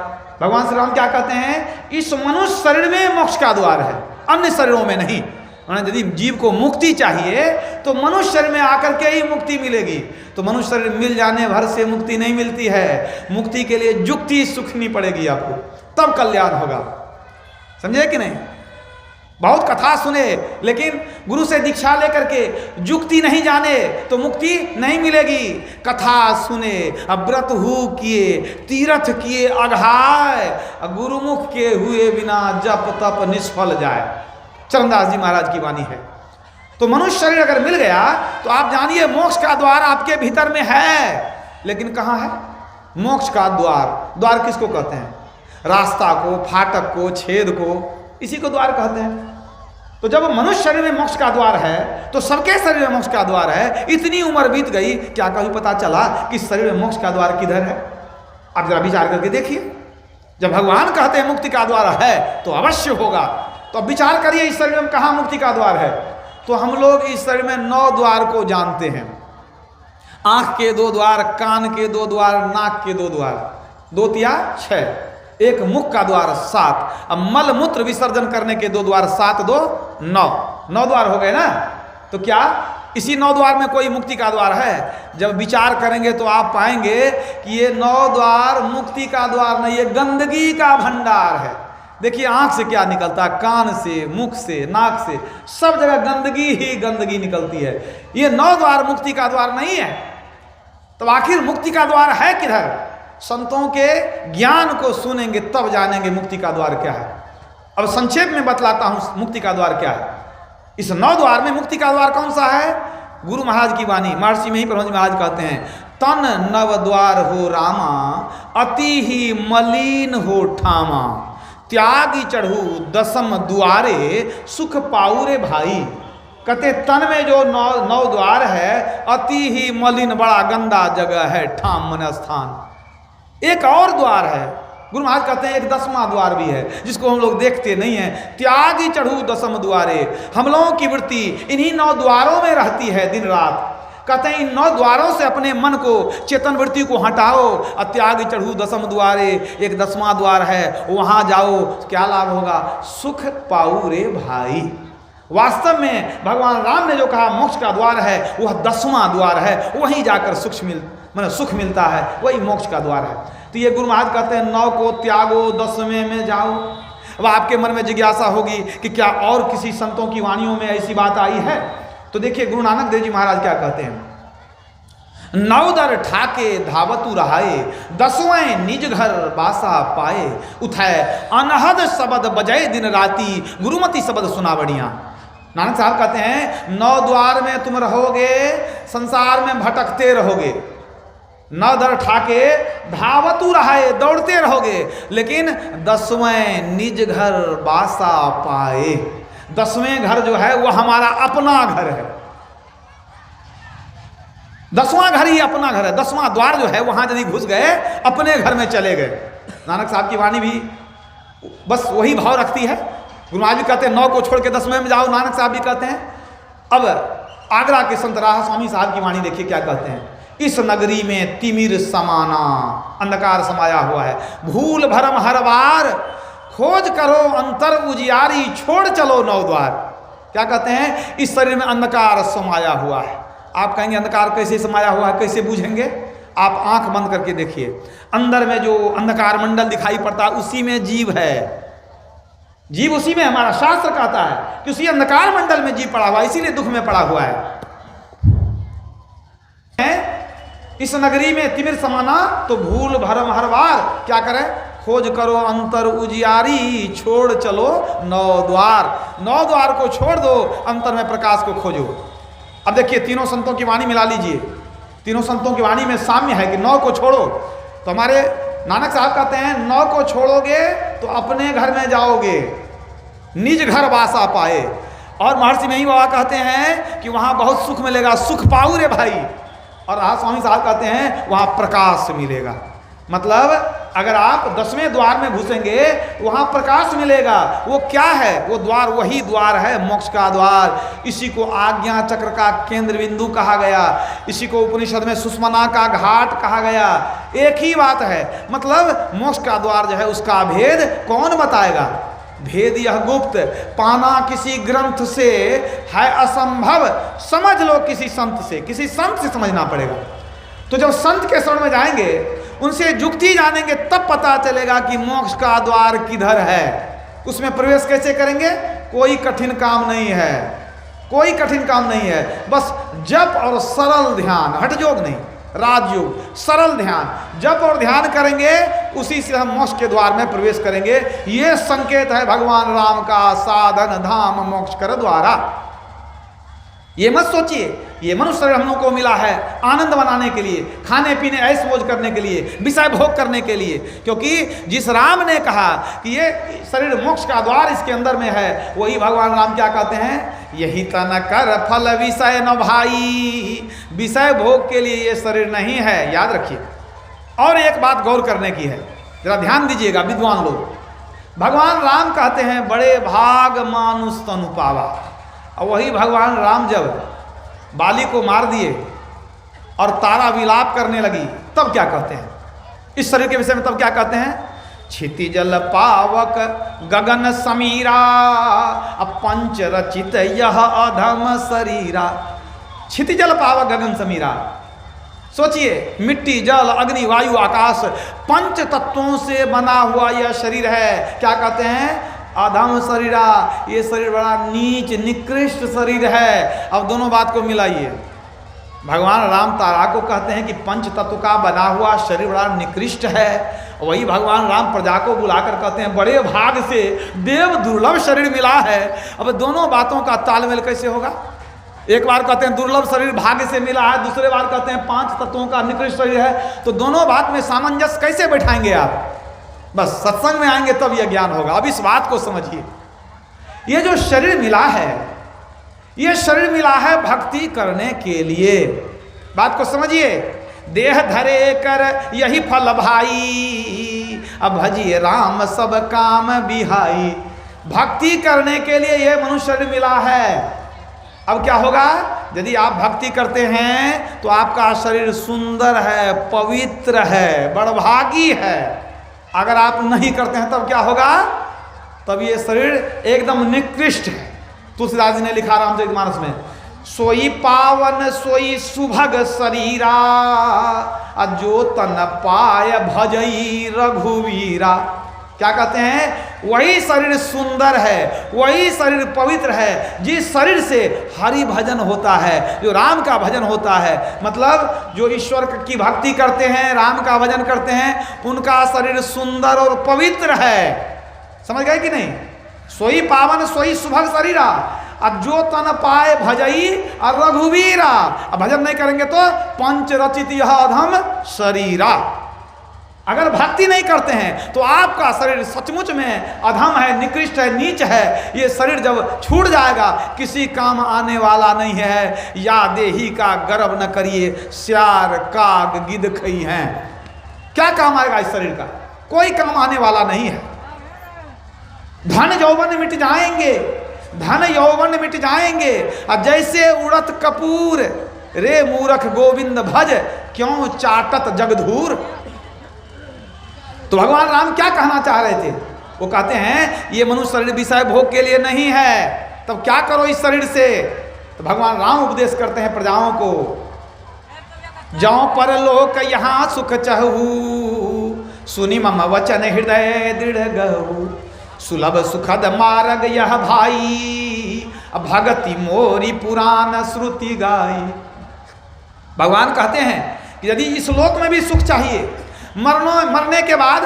भगवान श्री राम क्या कहते हैं? इस मनुष्य शरीर में मोक्ष का द्वार है, अन्य शरीरों में नहीं। यदि जीव को मुक्ति चाहिए तो मनुष्य शरीर में आकर के ही मुक्ति मिलेगी। तो मनुष्य शरीर मिल जाने भर से मुक्ति नहीं मिलती है। मुक्ति के लिए जुक्ति सीखनी पड़ेगी आपको, तब कल्याण होगा। समझे कि नहीं? बहुत कथा सुने, लेकिन गुरु से दीक्षा लेकर के जुक्ति नहीं जाने तो मुक्ति नहीं मिलेगी। कथा सुने, व्रत हु किए, तीर्थ किए अघाय, गुरुमुख के हुए बिना जप तप निष्फल जाए। चरणदास जी महाराज की वाणी है। तो मनुष्य शरीर अगर मिल गया तो आप जानिए मोक्ष का द्वार आपके भीतर में है। लेकिन कहाँ है मोक्ष का द्वार? द्वार किसको कहते हैं? रास्ता को, फाटक को, छेद को, इसी को द्वार कहते हैं। तो जब मनुष्य शरीर में मोक्ष का द्वार है तो सबके शरीर में मोक्ष का द्वार है। इतनी उम्र बीत गई, क्या कभी पता चला कि शरीर में मोक्ष का द्वार किधर है? आप जरा विचार करके देखिए। जब भगवान कहते हैं मुक्ति का द्वार है तो अवश्य होगा। तो अब विचार करिए इस शरीर में कहाँ मुक्ति का द्वार है। तो हम लोग इस शरीर में 9 द्वार को जानते हैं। आंख के 2 द्वार, कान के 2 द्वार, नाक के 2 द्वार, 2 तिया 6, एक मुख का द्वार 7, अब मल मूत्र विसर्जन करने के 2 द्वार, 7 2 9 द्वार हो गए ना। तो क्या इसी 9 द्वार में कोई मुक्ति का द्वार है? जब विचार करेंगे तो आप पाएंगे कि ये 9 द्वार मुक्ति का द्वार नहीं, ये गंदगी का भंडार है। देखिए आंख से क्या निकलता है, कान से, मुख से, नाक से, सब जगह गंदगी ही गंदगी निकलती है। ये 9 द्वार मुक्ति का द्वार नहीं है। तो आखिर मुक्ति का द्वार है किधर? संतों के ज्ञान को सुनेंगे तब जानेंगे मुक्ति का द्वार क्या है। अब संक्षेप में बतलाता हूं मुक्ति का द्वार क्या है। इस 9 द्वार में मुक्ति का द्वार कौन सा है? गुरु महाराज की वाणी, महर्षि में ही परमहंस महाराज कहते हैं, तन नव द्वार हो रामा, अति ही मलिन हो ठामा। त्यागी चढ़ू 10म द्वारे, सुख पाऊ रे भाई। कहते तन में जो 9 द्वार है, अति ही मलिन, बड़ा गंदा जगह है, ठाम मन स्थान। एक और द्वार है, गुरु महाराज कहते हैं एक 10वां द्वार भी है, जिसको हम लोग देखते नहीं है। त्यागी चढ़ू 10म द्वारे, हम लोगों की वृत्ति इन्हीं 9 द्वारों में रहती है दिन रात। कहते हैं इन 9 द्वारों से अपने मन को, चेतन वृत्ति को हटाओ। त्यागी चढ़ू 10म द्वारे, एक 10वां द्वार है, वहां जाओ, क्या लाभ होगा? सुख पाऊ रे भाई। वास्तव में भगवान राम ने जो कहा मोक्ष का द्वार है, वह 10वां द्वार है, वहीं जाकर सुख मिलता है, वही मोक्ष का द्वार है। तो ये गुरु महाराज कहते हैं 9 को त्यागो, 10वें में जाओ। अब आपके मन में जिज्ञासा होगी कि क्या और किसी संतों की वाणियों में ऐसी बात आई है? तो देखिए गुरु नानक देव जी महाराज क्या कहते हैं, 9 दर ठाके धावतु रहाए, 10वें निज घर बासा पाए। उठाए अनहद शब्द बजाए दिन राती, गुरुमति शब्द सुना बढ़िया। नानक साहब कहते हैं 9 द्वार में तुम रहोगे, संसार में भटकते रहोगे। 9 दर ठाके धावतु रहाए, दौड़ते रहोगे, लेकिन 10वें निज घर बासा पाए। 10वें घर जो है वो हमारा अपना घर है। 10वां घर ही अपना घर है। 10वां द्वार जो है वहां यदि घुस गए, अपने घर में चले गए। नानक साहब की वाणी भी बस वही भाव रखती है। गुरु महाराज भी कहते हैं 9 को छोड़ के 10वें में जाओ, नानक साहब भी कहते हैं। अब आगरा के संत राहा स्वामी साहब की वाणी देखिए क्या कहते हैं, इस नगरी में तिमिर समाना, अंधकार समाया हुआ है, भूल भरम हर बार, खोज करो अंतर उजियारी, छोड़ चलो 9 द्वार। क्या कहते हैं? इस शरीर में अंधकार समाया हुआ है। आप कहेंगे अंधकार कैसे समाया हुआ है, कैसे बूझेंगे? आप आंख बंद करके देखिए, अंदर में जो अंधकार मंडल दिखाई पड़ता है उसी में जीव है। जीव उसी में, हमारा शास्त्र कहता है कि उसी अंधकार मंडल में जीव पड़ा हुआ है, इसीलिए दुख में पड़ा हुआ है। इस नगरी में तिमिर समाना, तो भूल भरम हर बार, क्या करें? खोज करो अंतर उजियारी, छोड़ चलो 9 द्वार। 9 द्वार को छोड़ दो, अंतर में प्रकाश को खोजो। अब देखिए तीनों संतों की वाणी मिला लीजिए। तीनों संतों की वाणी में साम्य है कि 9 को छोड़ो। तो हमारे नानक साहब कहते हैं 9 को छोड़ोगे तो अपने घर में जाओगे, निज घर वासा पाए। और महर्षि में ही बाबा कहते हैं कि वहाँ बहुत सुख मिलेगा, सुख पाऊ रे भाई। और स्वामी साहब कहते हैं वहाँ प्रकाश मिलेगा। मतलब अगर आप 10वें द्वार में घुसेंगे वहाँ प्रकाश मिलेगा। वो क्या है? वो द्वार वही द्वार है मोक्ष का द्वार। इसी को आज्ञा चक्र का केंद्र बिंदु कहा गया, इसी को उपनिषद में सुषमना का घाट कहा गया। एक ही बात है, मतलब मोक्ष का द्वार जो है उसका भेद कौन बताएगा? भेद यह गुप्त, पाना किसी ग्रंथ से है असंभव। समझ लो किसी संत से समझना पड़ेगा। तो जब संत के शरण में जाएंगे, उनसे जुक्ति जानेंगे, तब पता चलेगा कि मोक्ष का द्वार किधर है। उसमें प्रवेश कैसे करेंगे? कोई कठिन काम नहीं है, कोई कठिन काम नहीं है। बस जप और सरल ध्यान, हठयोग नहीं, राजयोग, सरल ध्यान, जप और ध्यान करेंगे, उसी से हम मोक्ष के द्वार में प्रवेश करेंगे। ये संकेत है भगवान राम का साधन धाम मोक्ष कर द्वारा। ये मत सोचिए ये मनुष्य शरीर हम लोग को मिला है आनंद बनाने के लिए, खाने पीने ऐश मौज करने के लिए, विषय भोग करने के लिए। क्योंकि जिस राम ने कहा कि ये शरीर मोक्ष का द्वार इसके अंदर में है, वही भगवान राम क्या कहते हैं? यही तन कर फल विषय न भाई। विषय भोग के लिए ये शरीर नहीं है, याद रखिए। और एक बात गौर करने की है, जरा ध्यान दीजिएगा विद्वान लोग। भगवान राम कहते हैं बड़े भाग मानुष तनु पावा। और वही भगवान राम जब बाली को मार दिए और तारा विलाप करने लगी, तब क्या कहते हैं इस शरीर के विषय में? तब क्या कहते हैं? क्षिति जल पावक गगन समीरा, पंच रचित यह अधम शरीरा। क्षिति जल पावक गगन समीरा, सोचिए मिट्टी जल अग्नि वायु आकाश पंच तत्वों से बना हुआ यह शरीर है। क्या कहते हैं? अधम शरीरा। ये शरीर बड़ा नीच निकृष्ट शरीर है। अब दोनों बात को मिलाइए। भगवान राम तारा को कहते हैं कि पंच तत्व का बना हुआ शरीर बड़ा निकृष्ट है, वही भगवान राम प्रजा को बुलाकर कहते हैं बड़े भाग से देव दुर्लभ शरीर मिला है। अब दोनों बातों का तालमेल कैसे होगा? एक बार कहते हैं दुर्लभ शरीर भाग्य से मिला है, दूसरे बार कहते हैं 5 तत्वों का निकृष्ट शरीर है। तो दोनों बात में सामंजस्य कैसे बैठाएंगे आप? बस सत्संग में आएंगे तब यह ज्ञान होगा। अब इस बात को समझिए, ये जो शरीर मिला है, ये शरीर मिला है भक्ति करने के लिए। बात को समझिए। देह धरे कर यही फल भाई, अब भजिए राम सब काम बिहाई। भक्ति करने के लिए यह मनुष्य शरीर मिला है। अब क्या होगा? यदि आप भक्ति करते हैं तो आपका शरीर सुंदर है, पवित्र है, बड़भागी है। अगर आप नहीं करते हैं तब क्या होगा? तब ये शरीर एकदम निकृष्ट है। तुलसीदास जी ने लिखा रामचरितमानस में, सोई पावन सोई सुभग शरीरा, जो तन पाय भजई रघुवीरा। क्या कहते हैं? वही शरीर सुंदर है, वही शरीर पवित्र है जिस शरीर से हरि भजन होता है, जो राम का भजन होता है। मतलब जो ईश्वर की भक्ति करते हैं, राम का भजन करते हैं, उनका शरीर सुंदर और पवित्र है। समझ गए कि नहीं? सोई पावन सोई सुभग शरीरा, अब जो तन पाए भजई और रघुवीरा। अब भजन नहीं करेंगे तो पंच रचित यह अधम शरीरा। अगर भक्ति नहीं करते हैं तो आपका शरीर सचमुच में अधम है, निकृष्ट है, नीच है। ये शरीर जब छूट जाएगा किसी काम आने वाला नहीं है। या देही का गर्व न करिए, श्यार काग गिद्ध खई हैं। क्या काम आएगा इस शरीर का? कोई काम आने वाला नहीं है। धन यौवन मिट जाएंगे, धन यौवन मिट जाएंगे। और जैसे उड़त कपूर, रे मूरख गोविंद भज, क्यों चाटत जगधूर। तो भगवान राम क्या कहना चाह रहे थे? वो कहते हैं ये मनुष्य शरीर विषय भोग के लिए नहीं है, तब क्या करो इस शरीर से? तो भगवान राम उपदेश करते हैं प्रजाओं को, जाओ पर लोक यहाँ सुख चहु, सुनि मम वचन हृदय दृढ़ गहु, सुलभ सुखद मार्ग यह भाई, भगति मोरी पुराण श्रुति गाई। भगवान कहते हैं कि यदि इस लोक में भी सुख चाहिए, मरने के बाद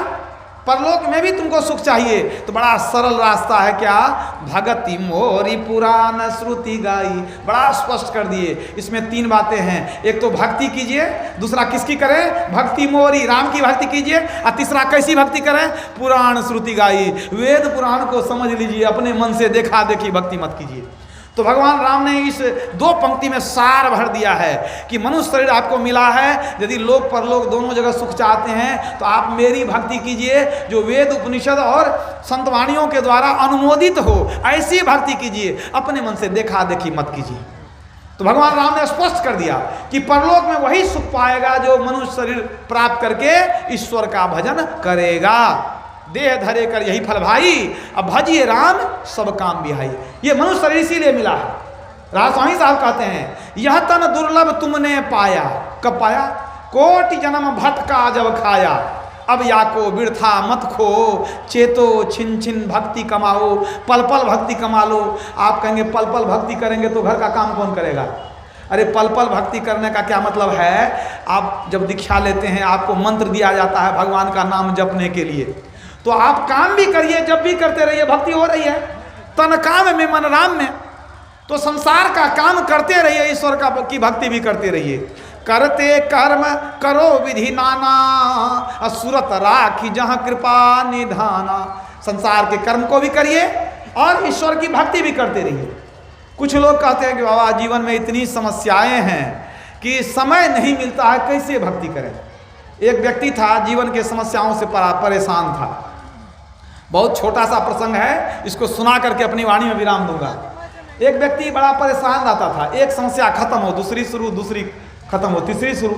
परलोक में भी तुमको सुख चाहिए तो बड़ा सरल रास्ता है क्या, भगति मोरी पुराण श्रुति गाई। बड़ा स्पष्ट कर दिए। इसमें 3 बातें हैं। एक तो भक्ति कीजिए, दूसरा किसकी करें, भक्ति मोरी, राम की भक्ति कीजिए, और तीसरा कैसी भक्ति करें, पुराण श्रुति गाई। वेद पुराण को समझ लीजिए, अपने मन से देखा देखी भक्ति मत कीजिए। तो भगवान राम ने इस 2 पंक्ति में सार भर दिया है कि मनुष्य शरीर आपको मिला है, यदि लोक परलोक दोनों जगह सुख चाहते हैं तो आप मेरी भक्ति कीजिए जो वेद उपनिषद और संतवाणियों के द्वारा अनुमोदित हो, ऐसी भक्ति कीजिए, अपने मन से देखा देखी मत कीजिए। तो भगवान राम ने स्पष्ट कर दिया कि परलोक में वही सुख पाएगा जो मनुष्य शरीर प्राप्त करके ईश्वर का भजन करेगा। देह धरे कर यही फल भाई, अब भजिए राम सब काम बिहाई। ये मनुष्य शरीर इसीलिए मिला है। राजस्वामी साहब कहते हैं, यह तन दुर्लभ तुमने पाया, कब पाया, कोटि जन्म भटका जब खाया, अब या को बिरथा मत खो, चेतो छिन छिन भक्ति कमाओ, पल पल भक्ति कमा लो। आप कहेंगे पल पल भक्ति करेंगे तो घर का काम कौन करेगा? अरे पल पल भक्ति करने का क्या मतलब है, आप जब दीक्षा लेते हैं आपको मंत्र दिया जाता है भगवान का नाम जपने के लिए, तो आप काम भी करिए, जब भी करते रहिए, भक्ति हो रही है। तन काम में मन राम में, तो संसार का काम करते रहिए, ईश्वर का की भक्ति भी करते रहिए। करते कर्म करो विधि नाना, असुरत राखी जहाँ कृपा निधाना। संसार के कर्म को भी करिए और ईश्वर की भक्ति भी करते रहिए। कुछ लोग कहते हैं कि बाबा जीवन में इतनी समस्याएं हैं कि समय नहीं मिलता है, कैसे भक्ति करें। एक व्यक्ति था, जीवन के समस्याओं से परेशान था। बहुत छोटा सा प्रसंग है, इसको सुना करके अपनी वाणी में विराम दूंगा। एक व्यक्ति बड़ा परेशान रहता था, एक समस्या खत्म हो दूसरी शुरू, दूसरी खत्म हो तीसरी शुरू।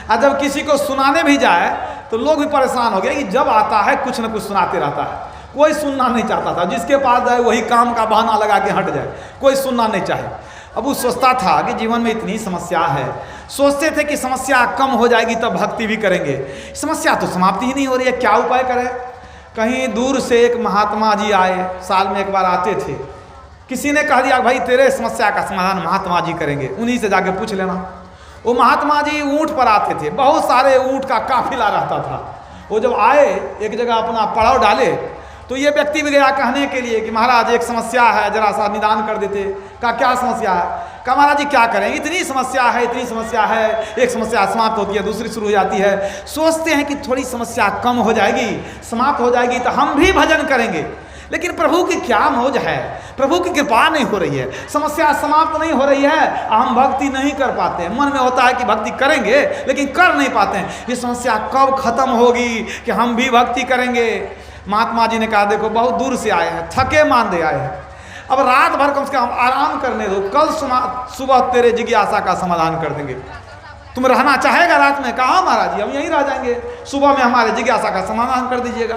और जब किसी को सुनाने भी जाए तो लोग भी परेशान हो गए कि जब आता है कुछ न कुछ सुनाते रहता है, कोई सुनना नहीं चाहता था। जिसके पास जाए वही काम का बहाना लगा के हट जाए, कोई सुनना नहीं चाहे। अब वो सोचता था कि जीवन में इतनी समस्या है, सोचते थे कि समस्या कम हो जाएगी तब भक्ति भी करेंगे, समस्या तो समाप्ति ही नहीं हो रही है, क्या उपाय करें। कहीं दूर से एक महात्मा जी आए, साल में एक बार आते थे। किसी ने कह दिया भाई तेरे समस्या का समाधान महात्मा जी करेंगे, उन्हीं से जाके पूछ लेना। वो महात्मा जी ऊंट पर आते थे, बहुत सारे ऊंट का काफिला रहता था। वो जब आए एक जगह अपना पड़ाव डाले तो ये व्यक्ति भी गया कहने के लिए कि महाराज एक समस्या है, जरा सा निदान कर देते। कहा क्या समस्या है? कहा महाराज जी क्या करें, इतनी समस्या है, इतनी समस्या है, एक समस्या समाप्त होती है दूसरी शुरू हो जाती है। सोचते हैं कि थोड़ी समस्या कम हो जाएगी, समाप्त हो जाएगी तो हम भी भजन करेंगे, लेकिन प्रभु की क्या मौज है, प्रभु की कृपा नहीं हो रही है, समस्या समाप्त नहीं हो रही है, हम भक्ति नहीं कर पाते हैं। मन में होता है कि भक्ति करेंगे लेकिन कर नहीं पाते हैं। ये समस्या कब खत्म होगी कि हम भी भक्ति करेंगे? महात्मा जी ने कहा देखो बहुत दूर से आए हैं, थके मांदे आए हैं, अब रात भर कम से कम आराम करने दो, कल सुबह तेरे जिज्ञासा का समाधान कर देंगे। तुम रहना चाहेगा रात में? कहा महाराज जी हम यहीं रह जाएंगे, सुबह में हमारे जिज्ञासा का समाधान कर दीजिएगा।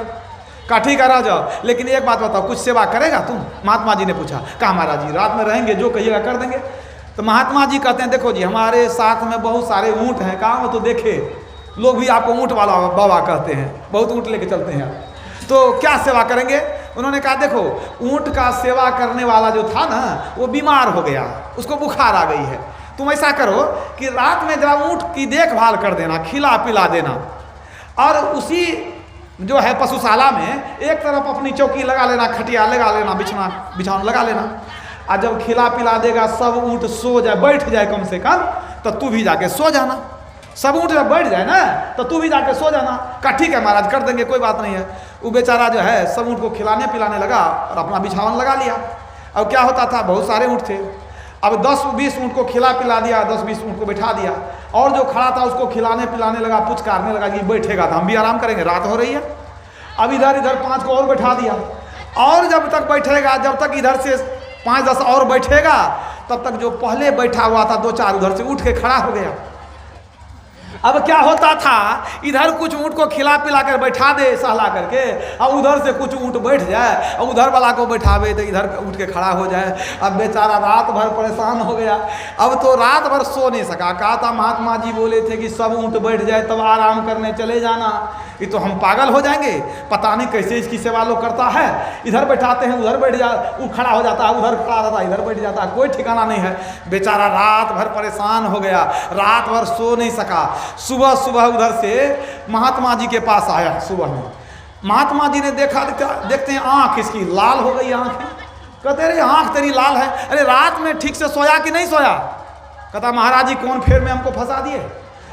कहा ठीक है रह जाओ, लेकिन एक बात बताओ कुछ सेवा करेगा तुम? महात्मा जी ने पूछा। कहा महाराज जी रात में रहेंगे, जो कहिएगा कर देंगे। तो महात्मा जी कहते हैं देखो जी हमारे साथ में बहुत सारे ऊँट हैं। कहा वो तो देखे, लोग भी आपको ऊँट वाला बाबा कहते हैं, बहुत ऊँट लेके चलते हैं, तो क्या सेवा करेंगे? उन्होंने कहा देखो ऊँट का सेवा करने वाला जो था ना वो बीमार हो गया, उसको बुखार आ गई है। तुम ऐसा करो कि रात में जरा ऊँट की देखभाल कर देना, खिला पिला देना, और उसी जो है पशुशाला में एक तरफ अपनी चौकी लगा लेना, खटिया लगा लेना, बिछावन लगा लेना, और जब खिला पिला देगा सब ऊँट सो जाए, बैठ जाए कम से कम, तो तू भी जाके सो जाना। सब ऊँट जब बैठ जाए ना तो तू भी जाके सो जाना। कहा ठीक है महाराज कर देंगे, कोई बात नहीं है। वो बेचारा जो है सब ऊँट को खिलाने पिलाने लगा और अपना बिछावन लगा लिया। अब क्या होता था बहुत सारे ऊँट थे, अब 10-20 ऊँट को खिला पिला दिया, 10-20 ऊँट को बैठा दिया, और जो खड़ा था उसको खिलाने पिलाने लगा, पुचकारने लगा कि बैठेगा तो हम भी आराम करेंगे, रात हो रही है। अब इधर 5 को और बैठा दिया, और जब तक बैठेगा, जब तक इधर से 5-10 और बैठेगा तब तक जो पहले बैठा हुआ था 2-4 उधर से उठ के खड़ा हो गया। अब क्या होता था, इधर कुछ ऊँट को खिला पिला कर बैठा दे सहला करके, और उधर से कुछ ऊँट बैठ जाए, और उधर वाला को बैठावे तो इधर उठ के खड़ा हो जाए। अब बेचारा रात भर परेशान हो गया, अब तो रात भर सो नहीं सका। कहा था महात्मा जी बोले थे कि सब ऊँट बैठ जाए तब आराम करने चले जाना, ये तो हम पागल हो जाएंगे, पता नहीं कैसे इसकी सेवा लोग करता है। इधर बैठाते हैं उधर बैठ जा, वो खड़ा हो जाता है, उधर खड़ा रहता है, इधर बैठ जाता है, कोई ठिकाना नहीं है। बेचारा रात भर परेशान हो गया, रात भर सो नहीं सका। सुबह सुबह उधर से महात्मा जी के पास आया सुबह में, महात्मा जी ने देखा, देखते हैं आंख इसकी लाल हो गई आंख है। कहते अरे आंख तेरी लाल है, अरे रात में ठीक से सोया कि नहीं सोया? कहता महाराज जी कौन फेर में हमको फंसा दिए,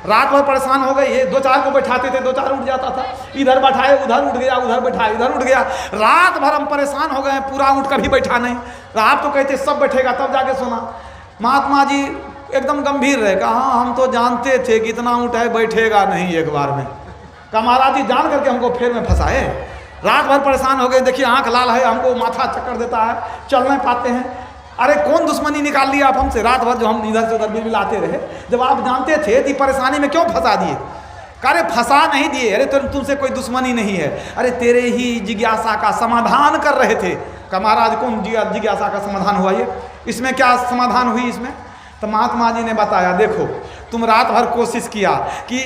रात भर परेशान हो गए। ये 2-4 को बैठाते थे, 2-4 उठ जाता था, इधर बैठाए उधर उठ गया, उधर बैठाए इधर उठ गया, रात भर हम परेशान हो गए, पूरा उठ कर भी बैठा नहीं। आप तो कहते सब बैठेगा तब जाके सोना। महात्मा जी एकदम गंभीर रहे, कहा हाँ हम तो जानते थे कि इतना उठाए बैठेगा नहीं एक बार में। कहा महाराज जी जान करके हमको फेर में फंसाए, रात भर परेशान हो गए, देखिए आंख लाल है, हमको माथा चक्कर देता है, चल नहीं पाते हैं। अरे कौन दुश्मनी निकाल लिया आप हमसे, रात भर जो हम इधर से उधर बिलबिलाते रहे, जब आप जानते थे तो परेशानी में क्यों फंसा दिए? अरे फंसा नहीं दिए, अरे तुमसे कोई दुश्मनी नहीं है, अरे तेरे ही जिज्ञासा का समाधान कर रहे थे। कहा महाराज कौन जिज्ञासा का समाधान हुआ ये, इसमें क्या समाधान हुई इसमें? तो महात्मा जी ने बताया देखो तुम रात भर कोशिश किया कि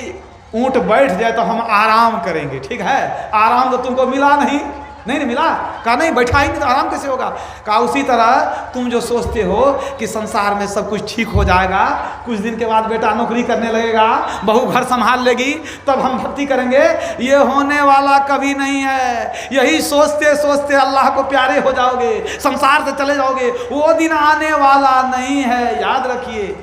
ऊँट बैठ जाए तो हम आराम करेंगे, ठीक है, आराम तो तुमको मिला नहीं मिला। कहा नहीं बैठा ही नहीं तो आराम कैसे होगा? कहा उसी तरह तुम जो सोचते हो कि संसार में सब कुछ ठीक हो जाएगा, कुछ दिन के बाद बेटा नौकरी करने लगेगा, बहू घर संभाल लेगी, तब हम भक्ति करेंगे, ये होने वाला कभी नहीं है। यही सोचते सोचते अल्लाह को प्यारे हो जाओगे, संसार से चले जाओगे, वो दिन आने वाला नहीं है, याद रखिए।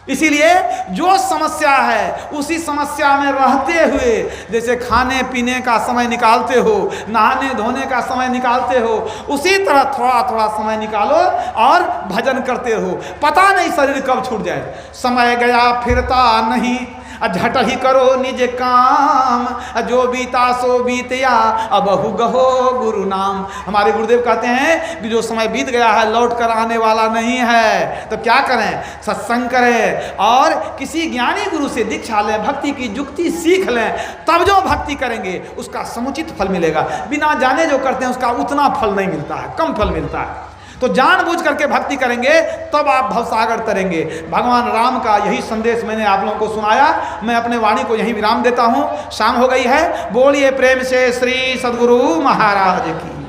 इसीलिए जो समस्या है उसी समस्या में रहते हुए, जैसे खाने पीने का समय निकालते हो, नहाने धोने का समय निकालते हो, उसी तरह थोड़ा थोड़ा समय निकालो और भजन करते रहो। पता नहीं शरीर कब छूट जाए, समय गया फिरता नहीं, झट ही करो निज काम, जो बीता सो बीतया अबहु गहो गुरु नाम। हमारे गुरुदेव कहते हैं कि जो समय बीत गया है लौट कर आने वाला नहीं है, तो क्या करें? सत्संग करें और किसी ज्ञानी गुरु से दीक्षा लें, भक्ति की जुक्ति सीख लें, तब जो भक्ति करेंगे उसका समुचित फल मिलेगा। बिना जाने जो करते हैं उसका उतना फल नहीं मिलता है, कम फल मिलता है। तो जानबूझ करके भक्ति करेंगे तब आप भवसागर तरेंगे। भगवान राम का यही संदेश मैंने आप लोगों को सुनाया। मैं अपने वाणी को यहीं विराम देता हूँ, शाम हो गई है। बोलिए प्रेम से श्री सद्गुरु महाराज की।